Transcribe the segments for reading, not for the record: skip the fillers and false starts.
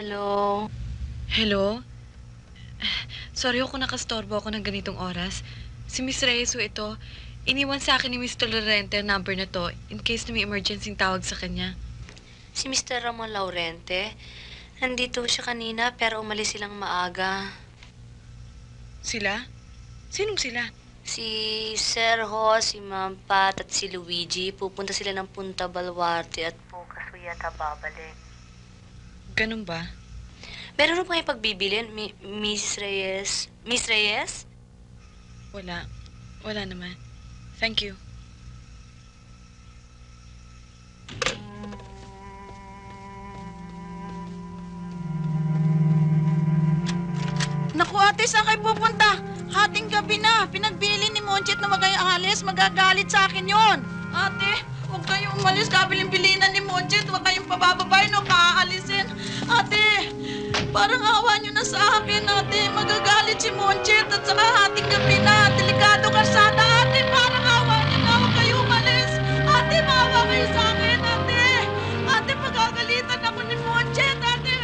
Hello? Hello? Sorry ako nakastorbo ako ng ganitong oras. Si Miss Reyes ito. Iniwan sa akin ni Mr. Lorente ang number na to in case na may emergency tawag sa kanya. Si Mr. Ramon Laurente? Nandito siya kanina pero umalis silang maaga. Sila? Sinong sila? Si Serho, si Ma'am Pat at si Luigi, pupunta sila ng Punta Baluarte at bukas yata babalik. Ganun ba? Meron na po kayo pagbibilin, Mrs. Reyes? Miss Reyes? Wala. Wala naman. Thank you. Naku ate, saan kayo pupunta? Hating gabi na. Pinagbili ni Monchit na wag kayo alis. Magagalit sa akin yon. Ate, huwag kayong umalis. Kabiling-bilinan ni Monchit. Huwag kayong pabababayin o kaaalisin. Ate, parang awa nyo na sa akin, ate. Magagalit si Monchit at saka hating gabi na. Delikado kalsada, ate. Parang awa nyo na. Huwag kayo umalis. Ate, maawa kayo sa akin, ate. Ate, magagalitan ako ni Monchit, ate.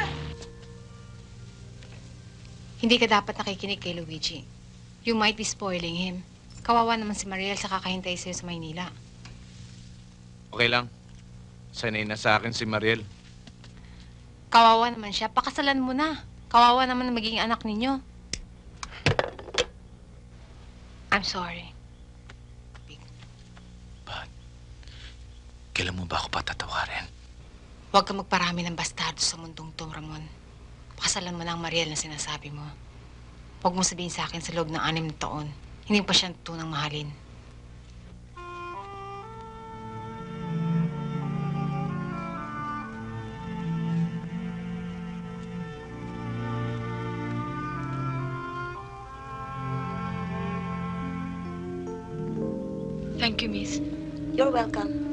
Hindi ka dapat nakikinig kay Luigi. You might be spoiling him. Kawawa naman si Mariel sa kakahintay sa'yo sa Maynila. Okay lang. Sanay na sa akin si Mariel. Kawawa naman siya. Pakasalan mo na. Kawawa naman ang magiging anak ninyo. I'm sorry. But, kailan mo ba ako patatawarin? Huwag ka magparami ng bastardo sa mundong to, Ramon. Pakasalan mo na ang Mariel na sinasabi mo. Huwag mo sabihin sa akin sa loob ng 6 na taon. Hindi pa siya tunang mahalin. Thank you, Miss. You're welcome.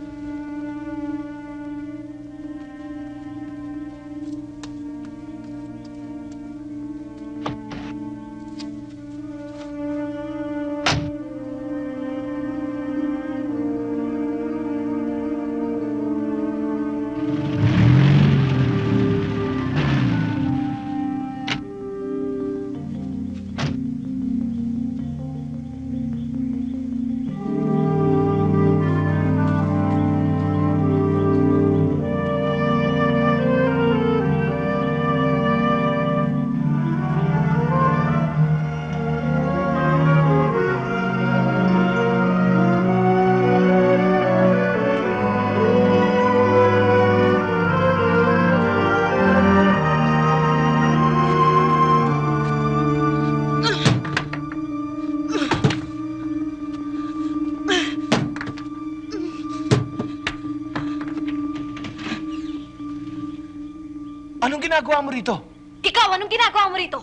Anong ginagawa mo rito? Ikaw, anong ginagawa mo rito?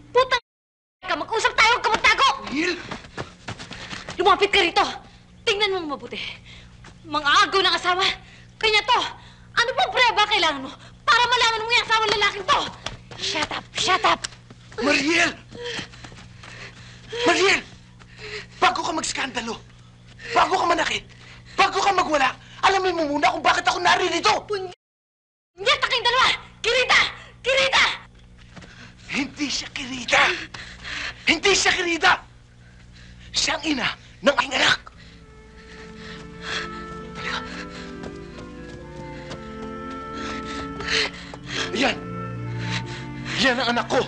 Putang ka, mag-usap tayo, huwag ka magtago! Mariel! Lumapit ka rito. Tingnan mo mabuti. Mga agaw ng asawa. Kanya to. Ano pang preba kailangan mo para malaman mo yung asawang lalaking to? Shut up! Shut up! Mariel! Mariel! Bago ka magskandalo, bago ka manakit, bago ka magwala, alamin mo muna kung bakit ako naririto! Nyat kayong dalawa! Kirita! Kirita! Hindi siya Kirita! Hindi siya Kirita! Siya ang ina ng aking anak! Halika. Yan! Yan ang anak ko!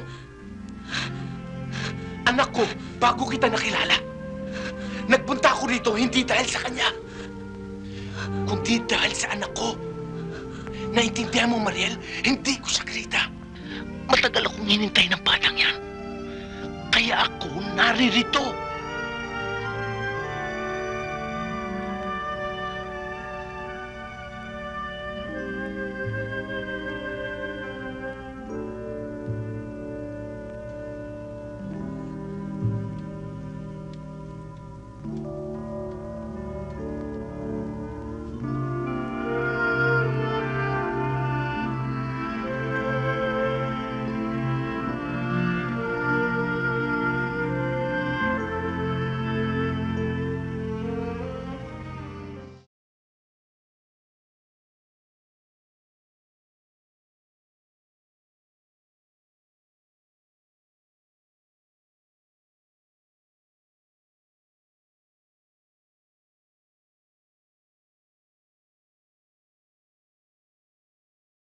Anak ko, bago kita nakilala. Nagpunta ako rito hindi dahil sa kanya, kundi dahil sa anak ko. Naintindihan mo, Mariel? Hindi ko siya Kirita. Matagal akong hinintay ng batang yan. Kaya ako naririto.